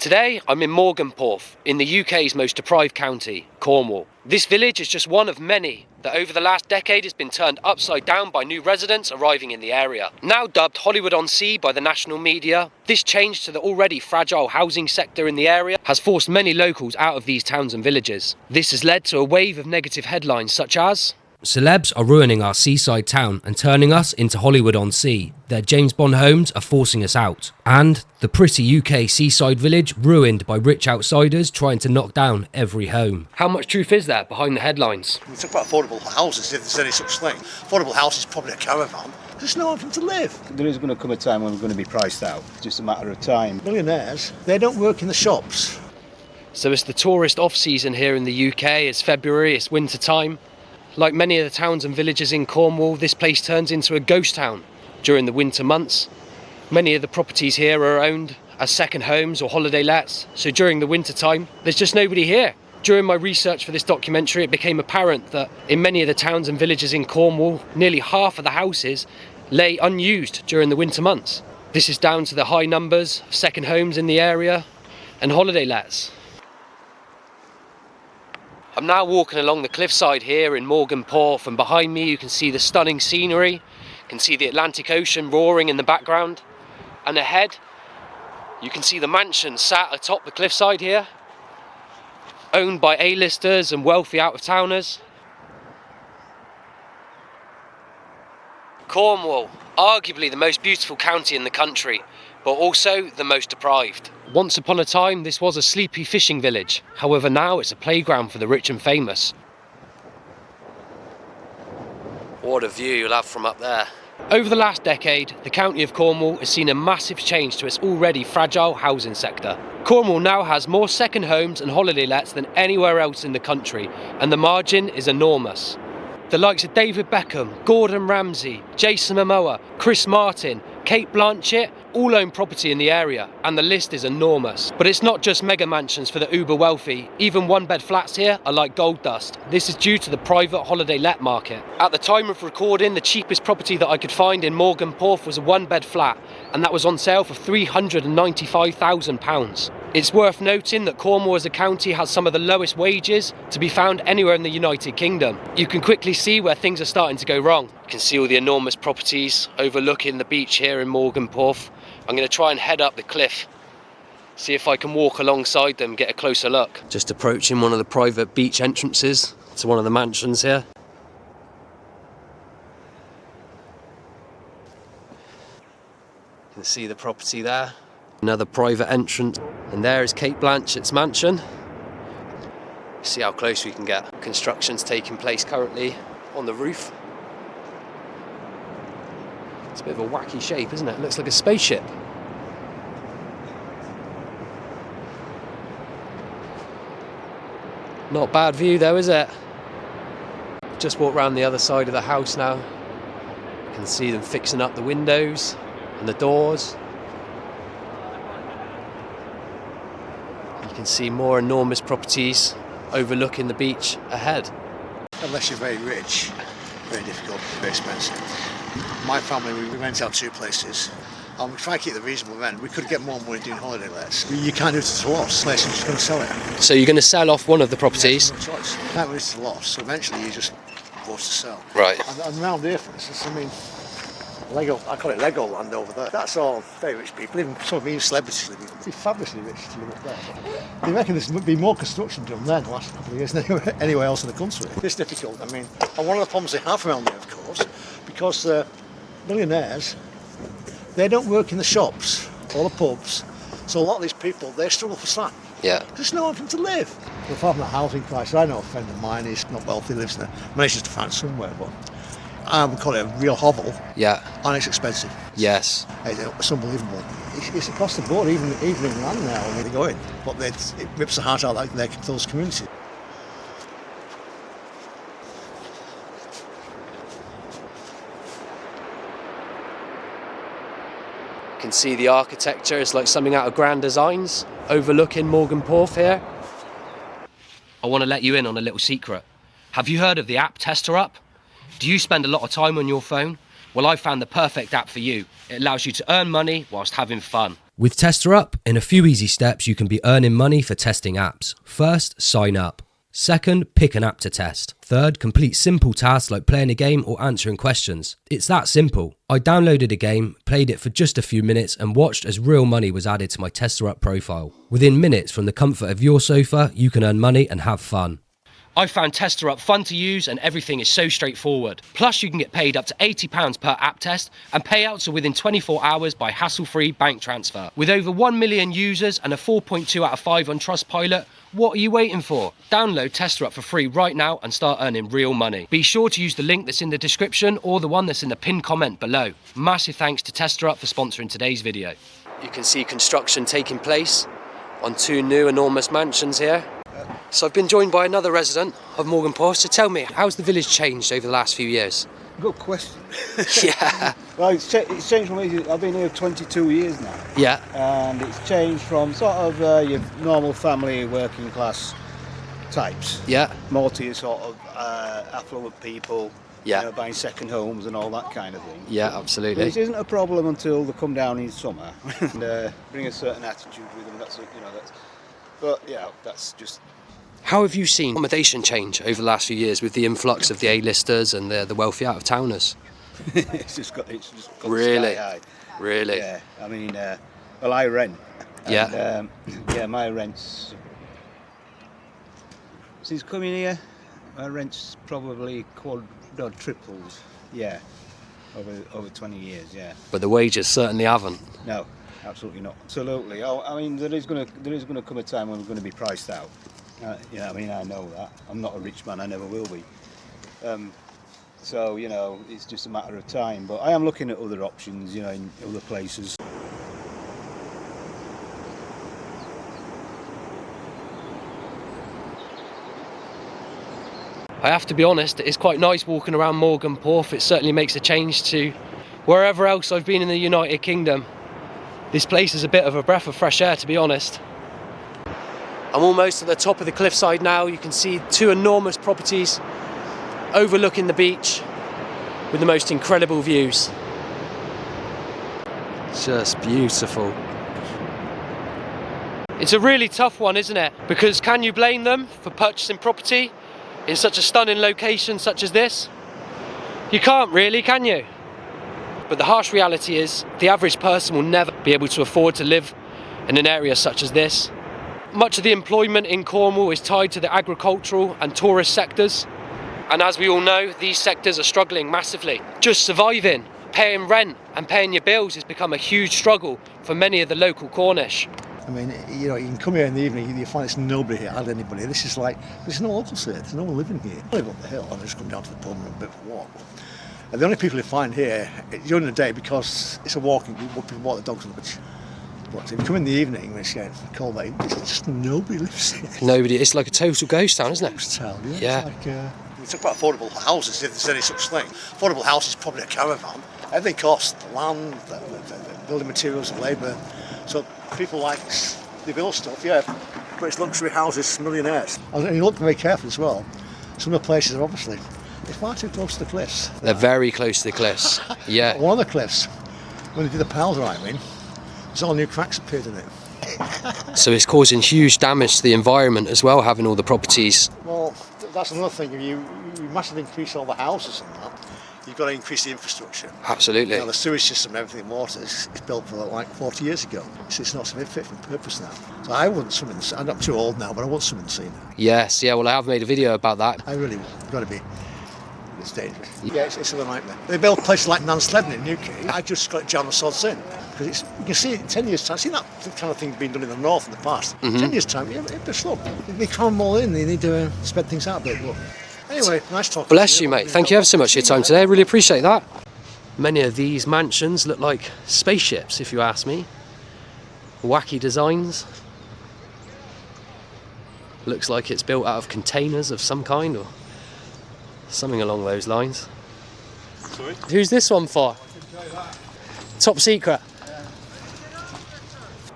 Today I'm in Mawgan Porth, in the UK's most deprived county, Cornwall. This village is just one of many that over the last decade has been turned upside down by new residents arriving in the area. Now dubbed Hollywood-on-Sea by the national media, this change to the already fragile housing sector in the area has forced many locals out of these towns and villages. This has led to a wave of negative headlines such as "Celebs are ruining our seaside town and turning us into Hollywood-on-Sea. Their James Bond homes are forcing us out." And "The pretty UK seaside village ruined by rich outsiders trying to knock down every home." How much truth is there behind the headlines? We talk about affordable houses, if there's any such thing. Affordable house is probably a caravan. There's no one for them to live. There is going to come a time when we're going to be priced out. It's just a matter of time. Millionaires, they don't work in the shops. So it's the tourist off-season here in the UK. It's February, it's winter time. Like many of the towns and villages in Cornwall, this place turns into a ghost town during the winter months. Many of the properties here are owned as second homes or holiday lets, so during the winter time, there's just nobody here. During my research for this documentary, it became apparent that in many of the towns and villages in Cornwall, nearly half of the houses lay unused during the winter months. This is down to the high numbers of second homes in the area and holiday lets. I'm now walking along the cliffside here in Mawgan Porth, and behind me you can see the stunning scenery. You can see the Atlantic Ocean roaring in the background, and ahead you can see the mansion sat atop the cliffside here, owned by A-listers and wealthy out-of-towners. Cornwall, arguably the most beautiful county in the country, but also the most deprived. Once upon a time, this was a sleepy fishing village. However, now it's a playground for the rich and famous. What a view you'll have from up there. Over the last decade, the county of Cornwall has seen a massive change to its already fragile housing sector. Cornwall now has more second homes and holiday lets than anywhere else in the country, and the margin is enormous. The likes of David Beckham, Gordon Ramsay, Jason Momoa, Chris Martin, Cate Blanchet all own property in the area, and the list is enormous. But it's not just mega mansions for the uber wealthy. Even one-bed flats here are like gold dust. This is due to the private holiday let market. At the time of recording, the cheapest property that I could find in Mawgan Porth was a one-bed flat, and that was on sale for £395,000. It's worth noting that Cornwall as a county has some of the lowest wages to be found anywhere in the United Kingdom. You can quickly see where things are starting to go wrong. You can see all the enormous properties overlooking the beach here in Mawgan Porth. I'm going to try and head up the cliff, see if I can walk alongside them, get a closer look. Just approaching one of the private beach entrances to one of the mansions here. You can see the property there. Another private entrance, and there is Cate Blanchet's mansion. See how close we can get. Construction's taking place currently on the roof. It's a bit of a wacky shape, isn't it? It looks like a spaceship. Not a bad view though, is it? Just walked round the other side of the house now. You can see them fixing up the windows and the doors. You can see more enormous properties overlooking the beach ahead. Unless you're very rich, very difficult, very expensive. My family, we rent out two places. And we try to keep the reasonable rent. We could get more money doing holiday lets. You can't do it at a loss unless you're just going to sell it. So you're going to sell off one of the properties? Yeah, no choice. You can't do it at a loss, so eventually you just forced to sell. Right. And around here, for instance, I mean, Lego, I call it Lego land over there. That's all very rich people, even some of even celebrities living. They're fabulously rich to live up there. They reckon there's be more construction done there in the last couple of years than anywhere else in the country. It's difficult, I mean, and one of the problems they have around here, of course, because millionaires, they don't work in the shops or the pubs, so a lot of these people, they struggle for slack. Yeah. There's no one for them to live. Apart from the housing crisis, I know a friend of mine, he's not wealthy, lives there, manages to find somewhere, but I would call it a real hovel. Yeah. And it's expensive. Yes. It's unbelievable. It's across the board, even in land now, when they go in. But it rips the heart out of those communities. You can see the architecture, it's like something out of Grand Designs, overlooking Mawgan Porth here. I want to let you in on a little secret. Have you heard of the app Tester Up? Do you spend a lot of time on your phone? Well, I found the perfect app for you. It allows you to earn money whilst having fun. With Tester Up, in a few easy steps you can be earning money for testing apps. First, sign up. Second, pick an app to test. Third, complete simple tasks like playing a game or answering questions. It's that simple. I downloaded a game, played it for just a few minutes and watched as real money was added to my Tester Up profile. Within minutes from the comfort of your sofa, you can earn money and have fun. I found Tester Up fun to use and everything is so straightforward. Plus you can get paid up to £80 per app test and payouts are within 24 hours by hassle-free bank transfer. With over 1 million users and a 4.2 out of 5 on Trustpilot, what are you waiting for? Download Tester Up for free right now and start earning real money. Be sure to use the link that's in the description or the one that's in the pinned comment below. Massive thanks to Tester Up for sponsoring today's video. You can see construction taking place on 2 new enormous mansions here. So I've been joined by another resident of Mawgan Porth. So tell me, how's the village changed over the last few years? Good question. Yeah. Well, it's changed from, I've been here 22 years now. Yeah. And it's changed from sort of your normal family, working class types. Yeah. More to your sort of affluent people. Yeah. You know, buying second homes and all that kind of thing. Yeah, absolutely. This isn't a problem until they come down in summer and bring a certain attitude with them. That's, you know, that's. But yeah, that's just. How have you seen accommodation change over the last few years with the influx of the A-listers and the wealthy out-of-towners? it's just gone really? sky high. Really? Yeah, I mean, well, I rent. Yeah. And, yeah, my rent's... Since coming here, my rent's probably tripled. Yeah, over 20 years, yeah. But the wages certainly haven't. No, absolutely not. Absolutely. Oh, I mean, there is going to come a time when we're going to be priced out. You know, I mean, I know that. I'm not a rich man, I never will be. So, you know, it's just a matter of time. But I am looking at other options, you know, in other places. I have to be honest, it's quite nice walking around Mawgan Porth. It certainly makes a change to wherever else I've been in the United Kingdom. This place is a bit of a breath of fresh air, to be honest. I'm almost at the top of the cliffside now. You can see 2 enormous properties overlooking the beach with the most incredible views. Just beautiful. It's a really tough one, isn't it? Because can you blame them for purchasing property in such a stunning location such as this? You can't really, can you? But the harsh reality is the average person will never be able to afford to live in an area such as this. Much of the employment in Cornwall is tied to the agricultural and tourist sectors. And as we all know, these sectors are struggling massively. Just surviving, paying rent and paying your bills has become a huge struggle for many of the local Cornish. I mean, you know, you can come here in the evening, you find there's nobody here, hardly anybody. This is like, there's no locals here, there's no one living here. I live up the hill and I just come down to the pub and a bit of a walk. And the only people you find here during the day, because it's a walking group, people walk the dogs on the beach. But if you come in the evening when it's getting cold, there's just nobody lives here. Nobody, it's like a total ghost town, isn't it? Ghost town, yeah. Yeah. It's like, we talk about affordable houses, if there's any such thing. Affordable house is probably a caravan. Everything costs, the land, the building materials, the labour. So people like, they build stuff, yeah, but it's luxury houses, millionaires. And you look very carefully as well. Some of the places are obviously, they're far too close to the cliffs. They're very close to the cliffs, yeah. One of the cliffs, when they did the piles right in, there's all new cracks appeared in it. So it's causing huge damage to the environment as well, having all the properties. Well, that's another thing. If you massively increase all the houses and that, you've got to increase the infrastructure. Absolutely. You know, the sewage system and everything, water, is built for like 40 years ago. It's not fit for purpose now. So I wouldn't swim in the sea. I'm not too old now, but I won't swim in the sea now. Yes, yeah, well I have made a video about that. I really would. You've got to be. It's dangerous. Yeah, it's a nightmare. They built places like Nansledden in Newquay. I just got jammed the sods in. Because you can see it in 10 years' time. See that kind of thing being done in the north in the past. 10 years' time, it'll slow. They cram them all in. They need to spread things out a bit. But anyway, nice talking. Bless you, mate. Thank you ever so much for your time today. I really appreciate that. Many of these mansions look like spaceships, if you ask me. Wacky designs. Looks like it's built out of containers of some kind or something along those lines. Sorry? Who's this one for? Top secret.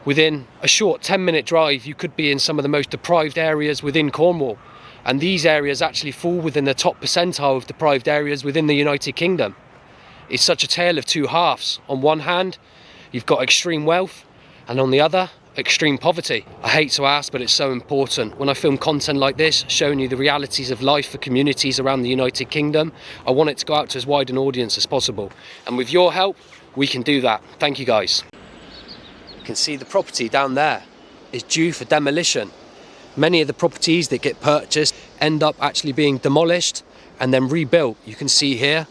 Within a short 10-minute drive, you could be in some of the most deprived areas within Cornwall. And these areas actually fall within the top percentile of deprived areas within the United Kingdom. It's such a tale of two halves. On one hand, you've got extreme wealth, and on the other, extreme poverty. I hate to ask, but it's so important. When I film content like this, showing you the realities of life for communities around the United Kingdom, I want it to go out to as wide an audience as possible. And with your help, we can do that. Thank you guys. You can see the property down there is due for demolition. Many of the properties that get purchased end up actually being demolished and then rebuilt. You can see here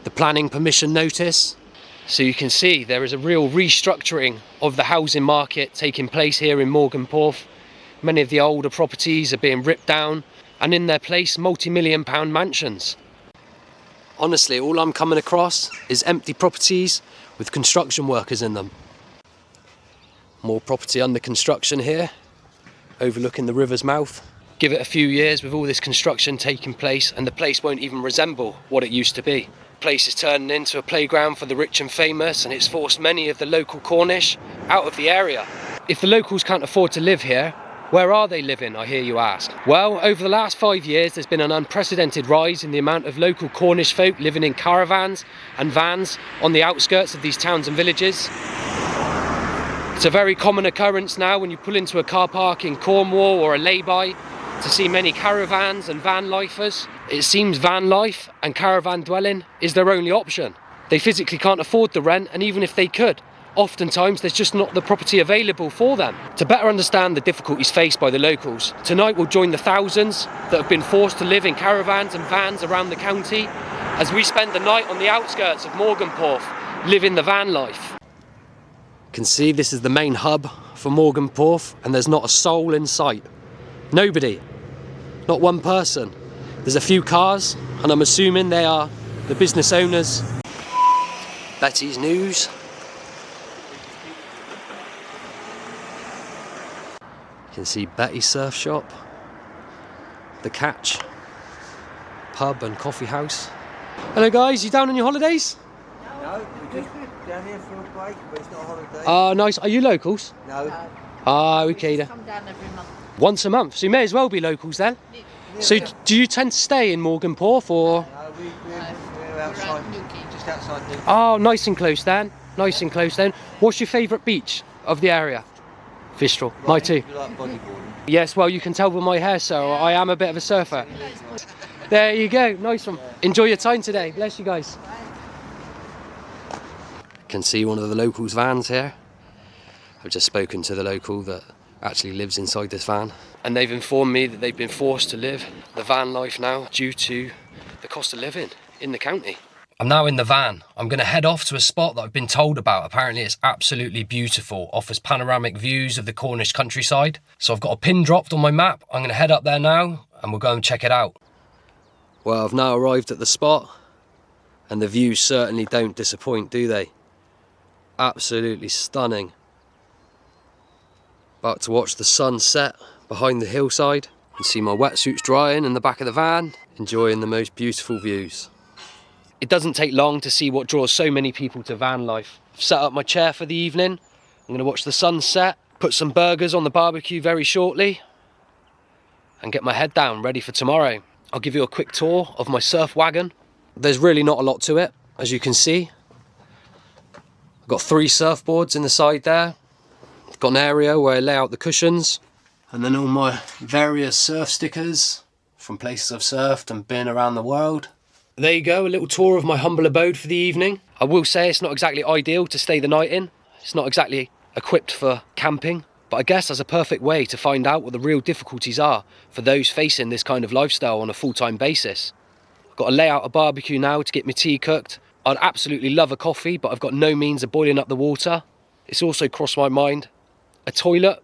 the planning permission notice. So you can see there is a real restructuring of the housing market taking place here in Mawgan Porth. Many of the older properties are being ripped down and in their place multi-million pound mansions. Honestly, all I'm coming across is empty properties with construction workers in them. More property under construction here, overlooking the river's mouth. Give it a few years with all this construction taking place and the place won't even resemble what it used to be. The place is turning into a playground for the rich and famous, and it's forced many of the local Cornish out of the area. If the locals can't afford to live here, where are they living, I hear you ask? Well, over the last 5 years, there's been an unprecedented rise in the amount of local Cornish folk living in caravans and vans on the outskirts of these towns and villages. It's a very common occurrence now when you pull into a car park in Cornwall or a lay-by to see many caravans and van lifers. It seems van life and caravan dwelling is their only option. They physically can't afford the rent, and even if they could, oftentimes there's just not the property available for them. To better understand the difficulties faced by the locals, tonight we'll join the thousands that have been forced to live in caravans and vans around the county as we spend the night on the outskirts of Mawgan Porth, living the van life. You can see this is the main hub for Mawgan Porth, and there's not a soul in sight. Nobody. Not one person. There's a few cars, and I'm assuming they are the business owners. Betty's News. You can see Betty's Surf Shop, the Catch, pub and coffee house. Hello guys, you down on your holidays? No, we're just down here for a break, but it's not a holiday. Oh, nice. Are you locals? No. Ah, okay then. Come down every month. Once a month, so you may as well be locals then. So do you tend to stay in Mawgan Porth or? No, we're outside, Newquay. just outside Newquay. Oh, nice and close then. Nice and close then. What's your favourite beach of the area? Fistral. Mine too. You like bodyboarding? Yes, well you can tell with my hair, so I am a bit of a surfer. There you go, nice one. Enjoy your time today. Bless you guys. Can see one of the locals' vans here. I've just spoken to the local that actually lives inside this van, and they've informed me that they've been forced to live the van life now due to the cost of living in the county. I'm now in the van. I'm going to head off to a spot that I've been told about. Apparently it's absolutely beautiful, offers panoramic views of the Cornish countryside. So I've got a pin dropped on my map. I'm going to head up there now and we'll go and check it out. Well, I've now arrived at the spot, and the views certainly don't disappoint, do they? Absolutely stunning. About to watch the sun set behind the hillside and see my wetsuits drying in the back of the van, enjoying the most beautiful views. It doesn't take long to see what draws so many people to van life. I've set up my chair for the evening. I'm going to watch the sun set, put some burgers on the barbecue very shortly, and get my head down ready for tomorrow. I'll give you a quick tour of my surf wagon. There's really not a lot to it, as you can see. I've got 3 surfboards in the side there. I've got an area where I lay out the cushions, and then all my various surf stickers from places I've surfed and been around the world. There you go, a little tour of my humble abode for the evening. I will say it's not exactly ideal to stay the night in. It's not exactly equipped for camping, but I guess that's a perfect way to find out what the real difficulties are for those facing this kind of lifestyle on a full-time basis. I've got to lay out a barbecue now to get my tea cooked. I'd absolutely love a coffee, but I've got no means of boiling up the water. It's also crossed my mind, a toilet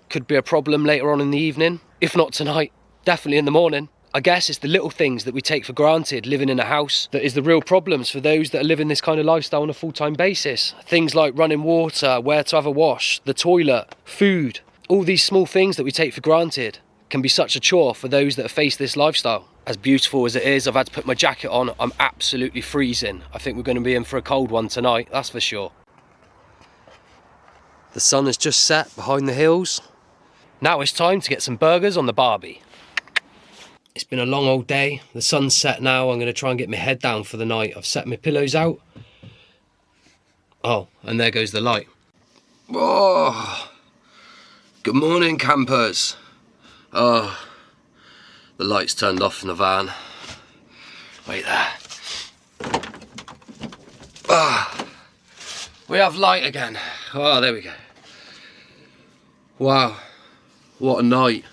could be a problem later on in the evening. If not tonight, definitely in the morning. I guess it's the little things that we take for granted living in a house that is the real problems for those that are living this kind of lifestyle on a full-time basis. Things like running water, where to have a wash, the toilet, food. All these small things that we take for granted can be such a chore for those that have faced this lifestyle. As beautiful as it is, I've had to put my jacket on. I'm absolutely freezing. I think we're going to be in for a cold one tonight, that's for sure. The sun has just set behind the hills. Now it's time to get some burgers on the barbie. It's been a long old day. The sun's set now. I'm going to try and get my head down for the night. I've set my pillows out. Oh, and there goes the light. Oh, good morning, campers. Oh, the light's turned off in the van. Wait there. Ah, we have light again. Oh, there we go. Wow, what a night.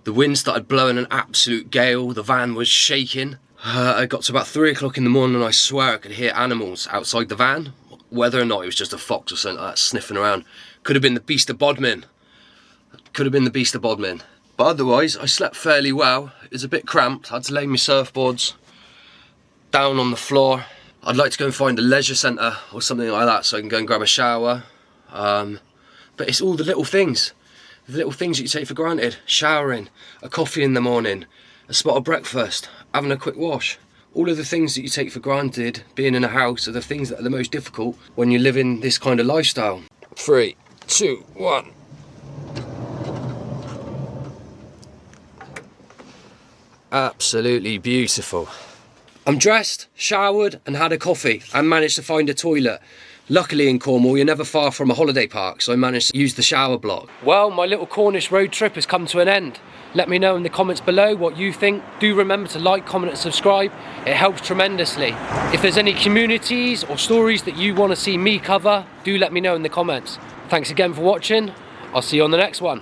The wind started blowing an absolute gale. The van was shaking. I got to about 3 o'clock in the morning and I swear I could hear animals outside the van. Whether or not it was just a fox or something like that sniffing around. Could have been the beast of Bodmin. Could have been the beast of Bodmin. But otherwise, I slept fairly well. It was a bit cramped. I had to lay my surfboards down on the floor. I'd like to go and find a leisure centre or something like that so I can go and grab a shower. But it's all the little things. The little things that you take for granted. Showering, a coffee in the morning, a spot of breakfast, having a quick wash. All of the things that you take for granted being in a house are the things that are the most difficult when you live in this kind of lifestyle. 3, 2, 1. Absolutely beautiful. I'm dressed, showered and had a coffee and managed to find a toilet. Luckily in Cornwall you're never far from a holiday park, so I managed to use the shower block. Well, my little Cornish road trip has come to an end. Let me know in the comments below what you think. Do remember to like, comment and subscribe. It helps tremendously. If there's any communities or stories that you want to see me cover, do let me know in the comments. Thanks again for watching. I'll see you on the next one.